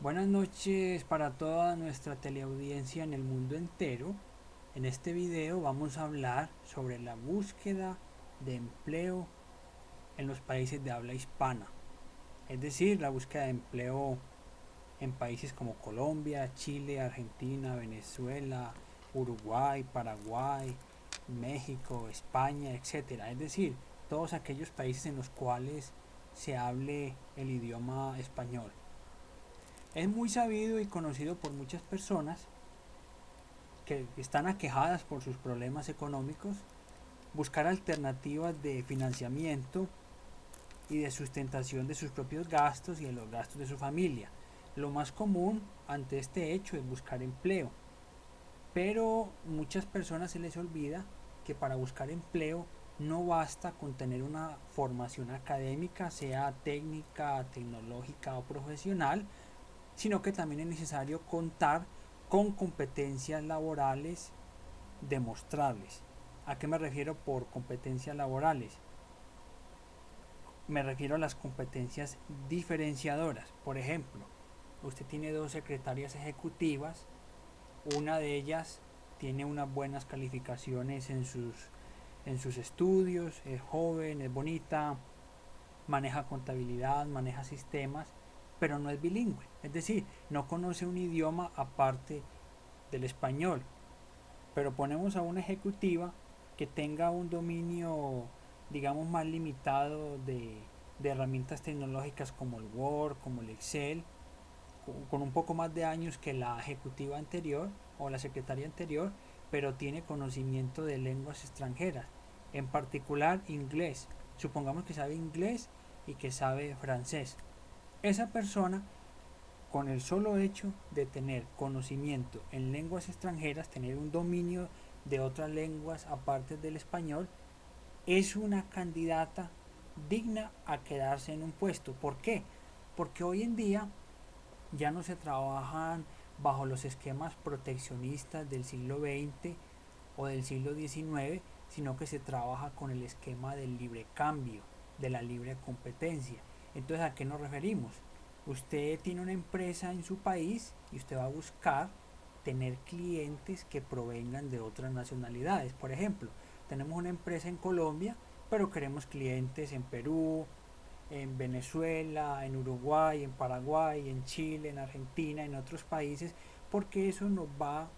Buenas noches para toda nuestra teleaudiencia en el mundo entero. En este video vamos a hablar sobre la búsqueda de empleo en los países de habla hispana, es decir, la búsqueda de empleo en países como Colombia, Chile, Argentina, Venezuela, Uruguay, Paraguay, México, España, etcétera. Es decir, todos aquellos países en los cuales se hable el idioma español. Es muy sabido y conocido por muchas personas que están aquejadas por sus problemas económicos, buscar alternativas de financiamiento y de sustentación de sus propios gastos y de los gastos de su familia. Lo más común ante este hecho es buscar empleo, pero muchas personas se les olvida que para buscar empleo no basta con tener una formación académica, sea técnica, tecnológica o profesional, sino que también es necesario contar con competencias laborales demostrables. ¿A qué me refiero por competencias laborales? Me refiero a las competencias diferenciadoras. Por ejemplo, usted tiene dos secretarias ejecutivas, una de ellas tiene unas buenas calificaciones en sus estudios, es joven, es bonita, maneja contabilidad, maneja sistemas, pero no es bilingüe, es decir, no conoce un idioma aparte del español. Pero ponemos a una ejecutiva que tenga un dominio, digamos, más limitado de herramientas tecnológicas como el Word, como el Excel, con un poco más de años que la ejecutiva anterior o la secretaria anterior, pero tiene conocimiento de lenguas extranjeras, en particular inglés. Supongamos que sabe inglés y que sabe francés. Esa persona, con el solo hecho de tener conocimiento en lenguas extranjeras, tener un dominio de otras lenguas aparte del español, es una candidata digna a quedarse en un puesto. ¿Por qué? Porque hoy en día ya no se trabajan bajo los esquemas proteccionistas del siglo XX o del siglo XIX, sino que se trabaja con el esquema del libre cambio, de la libre competencia. Entonces, ¿a qué nos referimos? Usted tiene una empresa en su país y usted va a buscar tener clientes que provengan de otras nacionalidades. Por ejemplo, tenemos una empresa en Colombia, pero queremos clientes en Perú, en Venezuela, en Uruguay, en Paraguay, en Chile, en Argentina, en otros países, porque eso nos va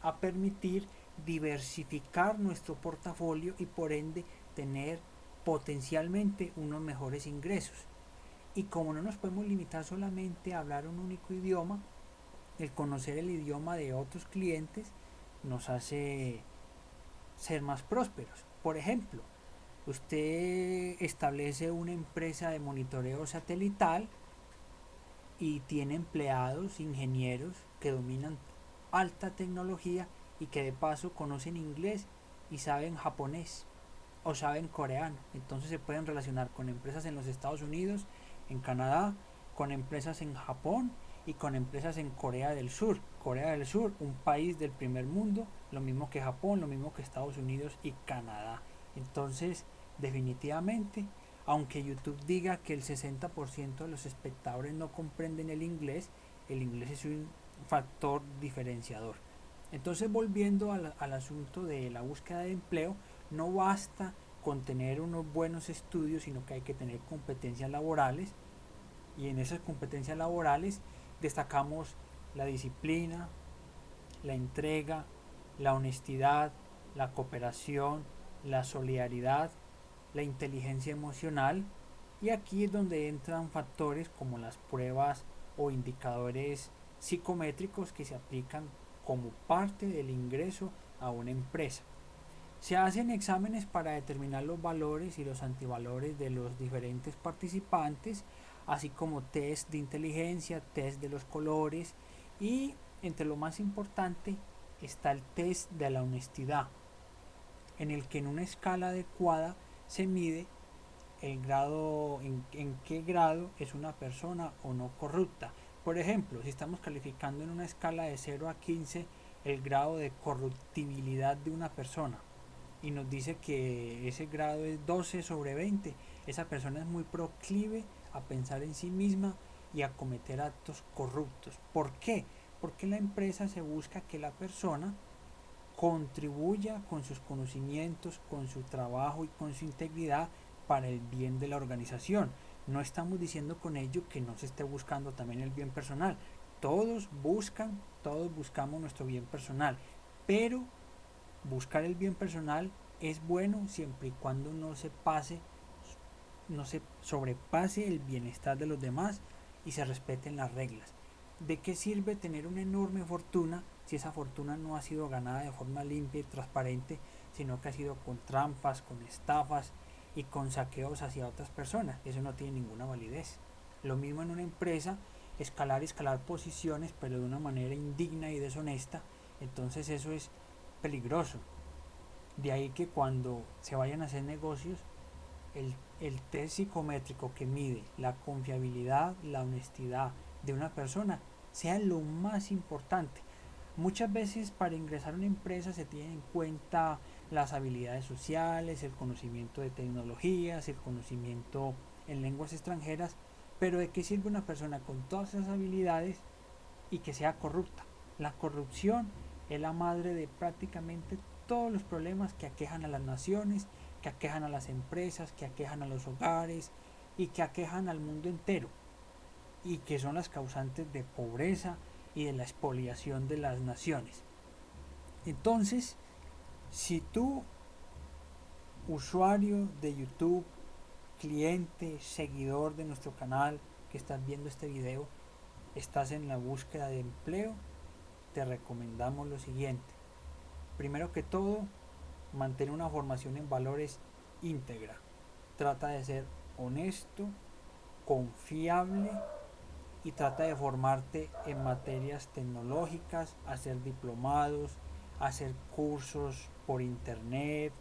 a permitir diversificar nuestro portafolio y por ende tener potencialmente unos mejores ingresos. Y como no nos podemos limitar solamente a hablar un único idioma, el conocer el idioma de otros clientes nos hace ser más prósperos. Por ejemplo, usted establece una empresa de monitoreo satelital y tiene empleados, ingenieros que dominan alta tecnología y que de paso conocen inglés y saben japonés o saben coreano. Entonces se pueden relacionar con empresas en los Estados Unidos, en Canadá, con empresas en Japón y con empresas en Corea del Sur. Corea del Sur, un país del primer mundo, lo mismo que Japón, lo mismo que Estados Unidos y Canadá. Entonces, definitivamente, aunque YouTube diga que el 60% de los espectadores no comprenden el inglés es un factor diferenciador. Entonces, volviendo al asunto de la búsqueda de empleo, no basta con tener unos buenos estudios, sino que hay que tener competencias laborales, y en esas competencias laborales destacamos la disciplina, la entrega, la honestidad, la cooperación, la solidaridad, la inteligencia emocional, y aquí es donde entran factores como las pruebas o indicadores psicométricos que se aplican como parte del ingreso a una empresa. Se hacen exámenes para determinar los valores y los antivalores de los diferentes participantes, así como test de inteligencia, test de los colores, y entre lo más importante está el test de la honestidad, en el que en una escala adecuada se mide el grado, en qué grado es una persona o no corrupta. Por ejemplo, si estamos calificando en una escala de 0 a 15 el grado de corruptibilidad de una persona, y nos dice que ese grado es 12/20, esa persona es muy proclive a pensar en sí misma y a cometer actos corruptos. ¿Por qué? Porque la empresa se busca que la persona contribuya con sus conocimientos, con su trabajo y con su integridad para el bien de la organización. No estamos diciendo con ello que no se esté buscando también el bien personal. Todos buscamos nuestro bien personal, pero buscar el bien personal es bueno siempre y cuando no se sobrepase el bienestar de los demás y se respeten las reglas. ¿De qué sirve tener una enorme fortuna si esa fortuna no ha sido ganada de forma limpia y transparente, sino que ha sido con trampas, con estafas y con saqueos hacia otras personas? Eso no tiene ninguna validez. Lo mismo en una empresa, escalar posiciones, pero de una manera indigna y deshonesta, entonces eso es peligroso. De ahí que cuando se vayan a hacer negocios, el test psicométrico que mide la confiabilidad, la honestidad de una persona sea lo más importante. Muchas veces para ingresar a una empresa se tienen en cuenta las habilidades sociales, el conocimiento de tecnologías, el conocimiento en lenguas extranjeras, pero ¿de qué sirve una persona con todas esas habilidades y que sea corrupta? La corrupción es la madre de prácticamente todos los problemas que aquejan a las naciones, que aquejan a las empresas, que aquejan a los hogares y que aquejan al mundo entero, y que son las causantes de pobreza y de la expoliación de las naciones. Entonces, si tú, usuario de YouTube, cliente, seguidor de nuestro canal, que estás viendo este video, estás en la búsqueda de empleo, te recomendamos lo siguiente. Primero que todo, mantén una formación en valores íntegra. Trata de ser honesto, confiable y trata de formarte en materias tecnológicas, hacer diplomados, hacer cursos por internet,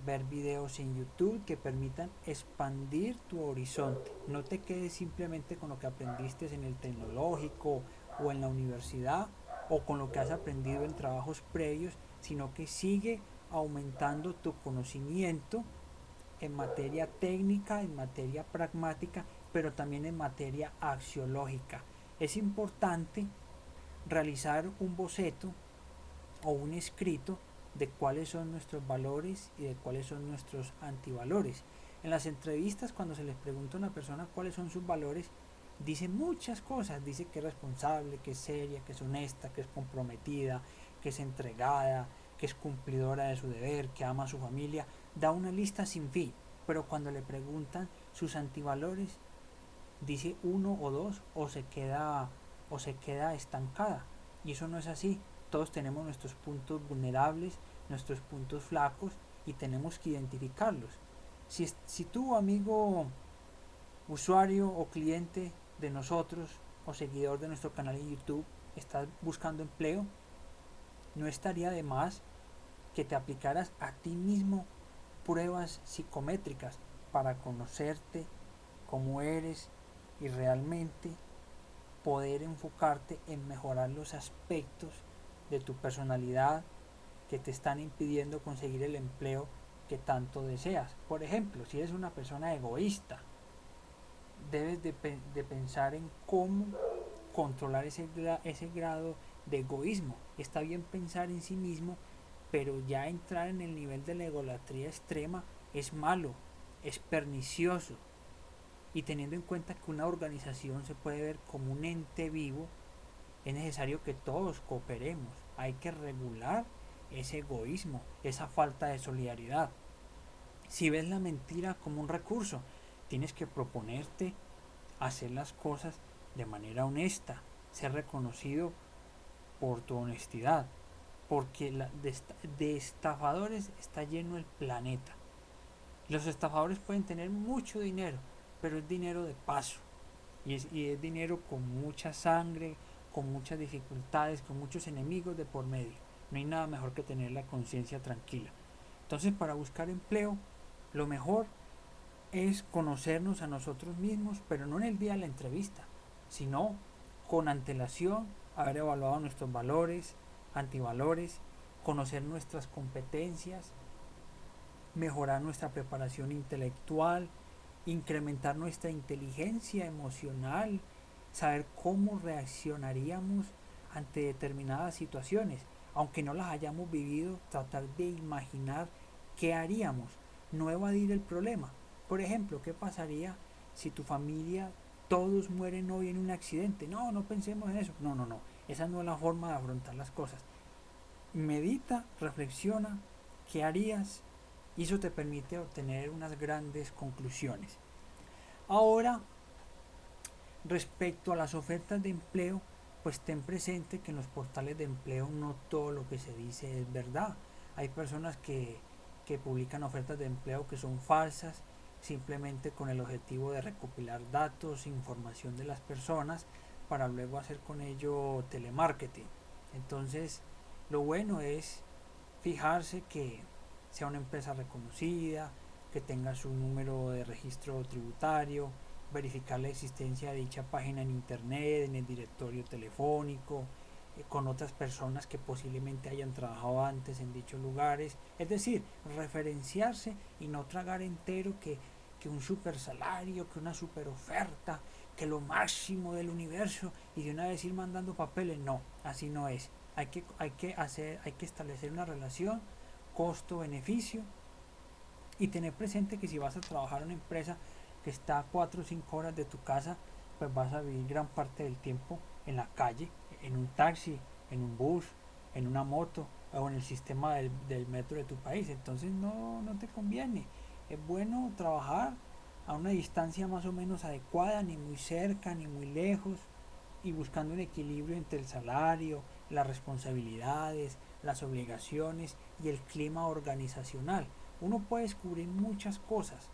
ver videos en YouTube que permitan expandir tu horizonte. No te quedes simplemente con lo que aprendiste en el tecnológico o en la universidad o con lo que has aprendido en trabajos previos, sino que sigue aumentando tu conocimiento en materia técnica, en materia pragmática, pero también en materia axiológica. Es importante realizar un boceto o un escrito de cuáles son nuestros valores y de cuáles son nuestros antivalores. En las entrevistas, cuando se les pregunta a una persona cuáles son sus valores, dice muchas cosas. Dice que es responsable, que es seria, que es honesta, que es comprometida, que es entregada, que es cumplidora de su deber, que ama a su familia. Da una lista sin fin, pero cuando le preguntan sus antivalores, dice uno o dos o se queda estancada. Y eso no es así. Todos tenemos nuestros puntos vulnerables, nuestros puntos flacos y tenemos que identificarlos. Si tú, amigo, usuario o cliente de nosotros o seguidor de nuestro canal en YouTube, estás buscando empleo, no estaría de más que te aplicaras a ti mismo pruebas psicométricas para conocerte cómo eres y realmente poder enfocarte en mejorar los aspectos de tu personalidad que te están impidiendo conseguir el empleo que tanto deseas. Por ejemplo, si eres una persona egoísta, debes de pensar en cómo controlar ese grado de egoísmo. Está bien pensar en sí mismo, pero ya entrar en el nivel de la egolatría extrema es malo, es pernicioso. Y teniendo en cuenta que una organización se puede ver como un ente vivo, es necesario que todos cooperemos. Hay que regular ese egoísmo, esa falta de solidaridad. Si ves la mentira como un recurso, tienes que proponerte hacer las cosas de manera honesta, ser reconocido por tu honestidad, porque de estafadores está lleno el planeta. Los estafadores pueden tener mucho dinero, pero es dinero de paso. Y es dinero con mucha sangre, con muchas dificultades, con muchos enemigos de por medio. No hay nada mejor que tener la conciencia tranquila. Entonces, para buscar empleo, lo mejor es conocernos a nosotros mismos, pero no en el día de la entrevista, sino con antelación, haber evaluado nuestros valores, antivalores, conocer nuestras competencias, mejorar nuestra preparación intelectual, incrementar nuestra inteligencia emocional, saber cómo reaccionaríamos ante determinadas situaciones, aunque no las hayamos vivido, tratar de imaginar qué haríamos, no evadir el problema. Por ejemplo, ¿qué pasaría si tu familia todos mueren hoy en un accidente? No, no pensemos en eso. No, no, no. Esa no es la forma de afrontar las cosas. Medita, reflexiona, ¿qué harías? Y eso te permite obtener unas grandes conclusiones. Ahora, respecto a las ofertas de empleo, pues ten presente que en los portales de empleo no todo lo que se dice es verdad. Hay personas que publican ofertas de empleo que son falsas, simplemente con el objetivo de recopilar datos, información de las personas, para luego hacer con ello telemarketing. Entonces, lo bueno es fijarse que sea una empresa reconocida, que tenga su número de registro tributario, verificar la existencia de dicha página en internet, en el directorio telefónico, con otras personas que posiblemente hayan trabajado antes en dichos lugares. Es decir, referenciarse y no tragar entero que un super salario, que una super oferta, que lo máximo del universo y de una vez ir mandando papeles. No, así no es. Hay que establecer una relación costo-beneficio y tener presente que si vas a trabajar en una empresa que está a 4 o 5 horas de tu casa, pues vas a vivir gran parte del tiempo en la calle, en un taxi, en un bus, en una moto o en el sistema del metro de tu país. Entonces no te conviene. Es bueno trabajar a una distancia más o menos adecuada, ni muy cerca ni muy lejos, y buscando un equilibrio entre el salario, las responsabilidades, las obligaciones y el clima organizacional. Uno puede descubrir muchas cosas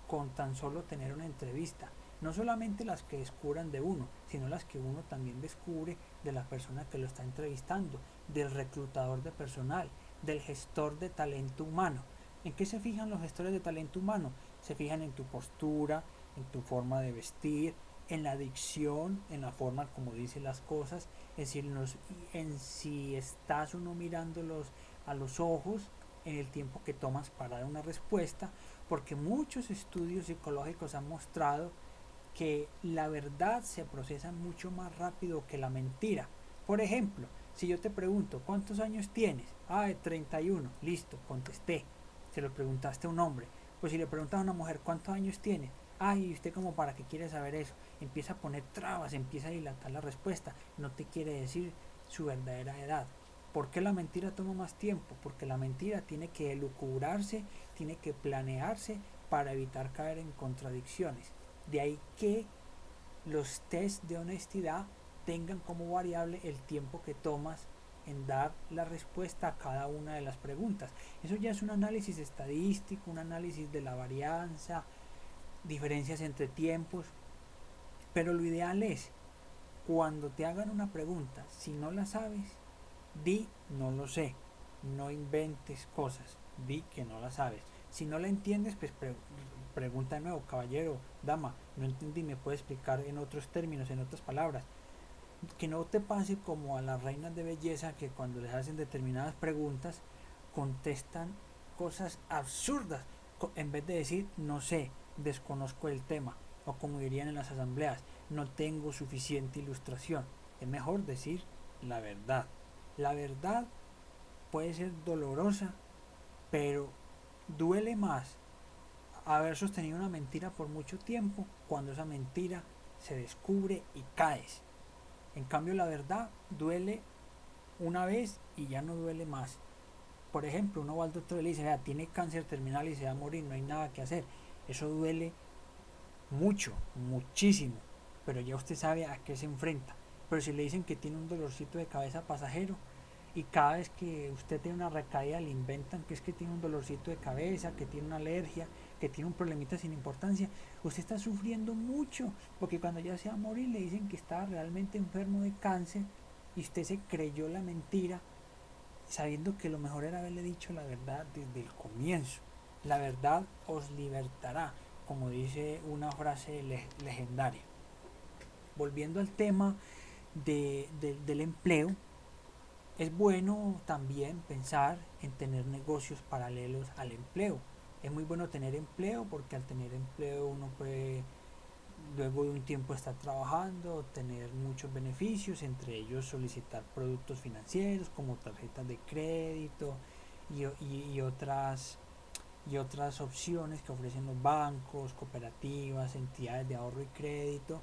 con tan solo tener una entrevista, no solamente las que descubran de uno, sino las que uno también descubre de la persona que lo está entrevistando, del reclutador de personal, del gestor de talento humano. ¿En qué se fijan los gestores de talento humano? Se fijan en tu postura, en tu forma de vestir, en la dicción, en la forma como dice las cosas, es decir, en si estás uno mirándolos a los ojos, en el tiempo que tomas para dar una respuesta, porque muchos estudios psicológicos han mostrado que la verdad se procesa mucho más rápido que la mentira. Por ejemplo, si yo te pregunto, ¿cuántos años tienes? Ah, 31, listo, contesté. Se lo preguntaste a un hombre. Pues si le preguntas a una mujer, ¿cuántos años tiene? Ay, ¿y usted como para qué quiere saber eso? Empieza a poner trabas, empieza a dilatar la respuesta. No te quiere decir su verdadera edad. ¿Por qué la mentira toma más tiempo? Porque la mentira tiene que elucubrarse, tiene que planearse para evitar caer en contradicciones. De ahí que los test de honestidad tengan como variable el tiempo que tomas en dar la respuesta a cada una de las preguntas. Eso ya es un análisis estadístico, un análisis de la varianza, diferencias entre tiempos, pero lo ideal es, cuando te hagan una pregunta, si no la sabes, di no lo sé, no inventes cosas, di que no la sabes. Si no la entiendes, pues pregunta de nuevo, caballero, dama, no entendí, me puede explicar en otros términos, en otras palabras. Que no te pase como a las reinas de belleza que cuando les hacen determinadas preguntas contestan cosas absurdas en vez de decir no sé, desconozco el tema, o como dirían en las asambleas, no tengo suficiente ilustración. Es mejor decir la verdad. La verdad puede ser dolorosa, pero duele más haber sostenido una mentira por mucho tiempo cuando esa mentira se descubre y caes. En cambio, la verdad duele una vez y ya no duele más. Por ejemplo, uno va al doctor y le dice, vea, tiene cáncer terminal y se va a morir, no hay nada que hacer. Eso duele mucho, muchísimo, pero ya usted sabe a qué se enfrenta. Pero si le dicen que tiene un dolorcito de cabeza pasajero y cada vez que usted tiene una recaída le inventan que es que tiene un dolorcito de cabeza, que tiene una alergia, que tiene un problemita sin importancia, usted está sufriendo mucho, porque cuando ya se va a morir le dicen que estaba realmente enfermo de cáncer y usted se creyó la mentira, sabiendo que lo mejor era haberle dicho la verdad desde el comienzo. La verdad os libertará, como dice una frase legendaria. Volviendo al tema del empleo, es bueno también pensar en tener negocios paralelos al empleo. Es muy bueno tener empleo porque al tener empleo uno puede luego de un tiempo estar trabajando, tener muchos beneficios, entre ellos solicitar productos financieros como tarjetas de crédito y otras opciones que ofrecen los bancos, cooperativas, entidades de ahorro y crédito.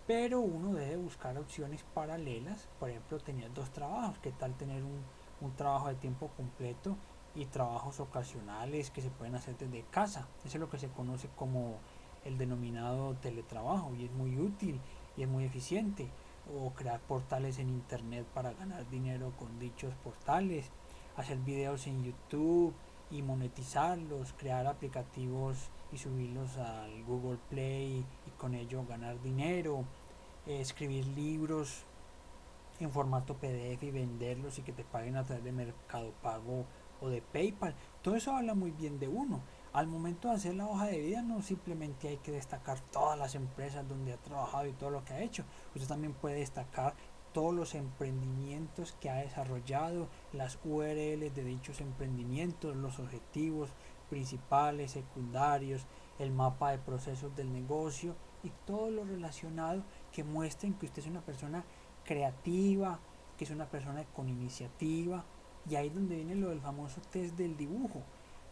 Pero uno debe buscar opciones paralelas, por ejemplo, tener dos trabajos. ¿Qué tal tener un trabajo de tiempo completo y trabajos ocasionales que se pueden hacer desde casa? Eso es lo que se conoce como el denominado teletrabajo y es muy útil y es muy eficiente. O crear portales en internet para ganar dinero con dichos portales, hacer videos en YouTube y monetizarlos, crear aplicativos y subirlos al Google Play y con ello ganar dinero, escribir libros en formato PDF y venderlos y que te paguen a través de Mercado Pago o de PayPal. Todo eso habla muy bien de uno. Al momento de hacer la hoja de vida no simplemente hay que destacar todas las empresas donde ha trabajado y todo lo que ha hecho. Usted también puede destacar todos los emprendimientos que ha desarrollado, las URLs de dichos emprendimientos, los objetivos principales, secundarios, el mapa de procesos del negocio y todo lo relacionado que muestren que usted es una persona creativa, que es una persona con iniciativa. Y ahí es donde viene lo del famoso test del dibujo,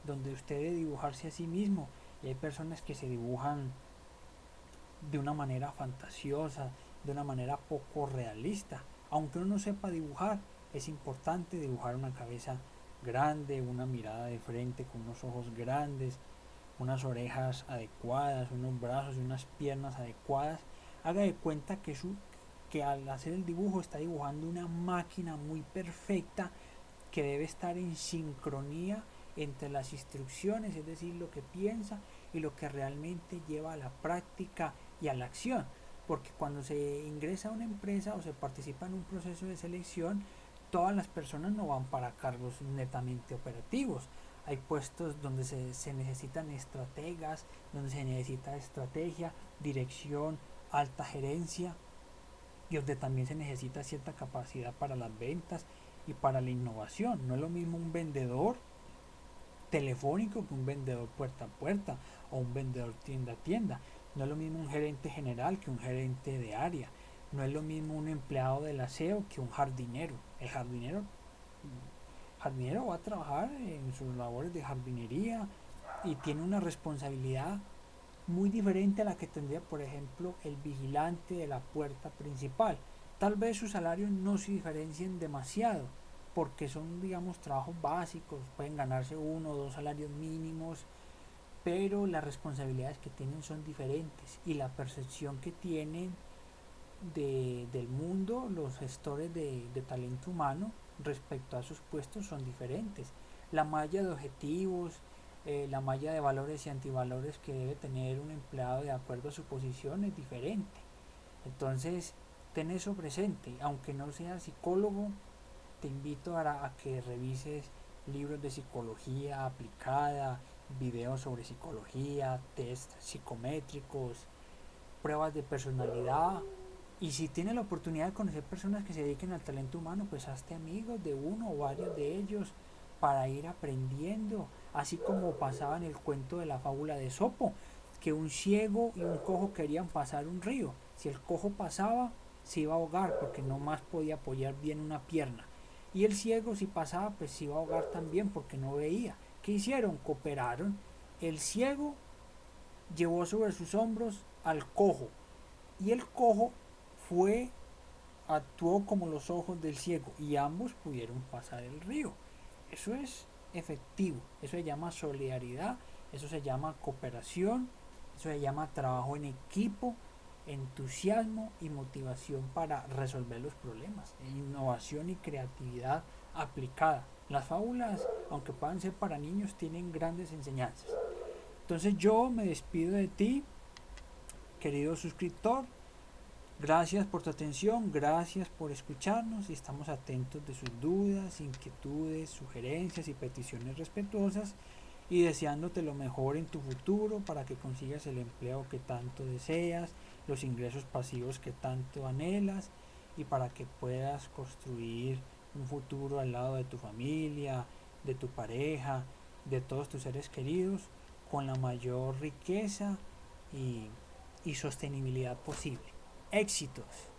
donde usted debe dibujarse a sí mismo. Y hay personas que se dibujan de una manera fantasiosa, de una manera poco realista. Aunque uno no sepa dibujar, es importante dibujar una cabeza grande, una mirada de frente con unos ojos grandes, unas orejas adecuadas, unos brazos y unas piernas adecuadas. Haga de cuenta que al hacer el dibujo está dibujando una máquina muy perfecta que debe estar en sincronía entre las instrucciones, es decir, lo que piensa y lo que realmente lleva a la práctica y a la acción. Porque cuando se ingresa a una empresa o se participa en un proceso de selección, todas las personas no van para cargos netamente operativos. Hay puestos donde se necesitan estrategas, donde se necesita estrategia, dirección, alta gerencia, y donde también se necesita cierta capacidad para las ventas y para la innovación. No es lo mismo un vendedor telefónico que un vendedor puerta a puerta o un vendedor tienda a tienda. No es lo mismo un gerente general que un gerente de área. No es lo mismo un empleado del aseo que un jardinero. El jardinero va a trabajar en sus labores de jardinería y tiene una responsabilidad muy diferente a la que tendría, por ejemplo, el vigilante de la puerta principal. Tal vez sus salarios no se diferencien demasiado, porque son, digamos, trabajos básicos, pueden ganarse uno o dos salarios mínimos, pero las responsabilidades que tienen son diferentes y la percepción que tienen del mundo los gestores de talento humano respecto a sus puestos son diferentes. La malla de objetivos, la malla de valores y antivalores que debe tener un empleado de acuerdo a su posición es diferente. Entonces, ten eso presente. Aunque no seas psicólogo, te invito a que revises libros de psicología aplicada, videos sobre psicología, test psicométricos, pruebas de personalidad. Y si tienes la oportunidad de conocer personas que se dediquen al talento humano, pues hazte amigos de uno o varios de ellos para ir aprendiendo, así como pasaba en el cuento de la fábula de Sopo, que un ciego y un cojo querían pasar un río. Si el cojo pasaba, se iba a ahogar porque no más podía apoyar bien una pierna. Y el ciego si pasaba, pues se iba a ahogar también porque no veía. ¿Qué hicieron? Cooperaron. El ciego llevó sobre sus hombros al cojo y el cojo fue actuó como los ojos del ciego y ambos pudieron pasar el río. Eso es efectivo, eso se llama solidaridad, eso se llama cooperación, eso se llama trabajo en equipo, entusiasmo y motivación para resolver los problemas, innovación y creatividad aplicada. Las fábulas, aunque puedan ser para niños, tienen grandes enseñanzas. Entonces yo me despido de ti, querido suscriptor. Gracias por tu atención, gracias por escucharnos y estamos atentos de sus dudas, inquietudes, sugerencias y peticiones respetuosas y deseándote lo mejor en tu futuro para que consigas el empleo que tanto deseas, los ingresos pasivos que tanto anhelas y para que puedas construir un futuro al lado de tu familia, de tu pareja de todos tus seres queridos con la mayor riqueza y sostenibilidad posible. Éxitos.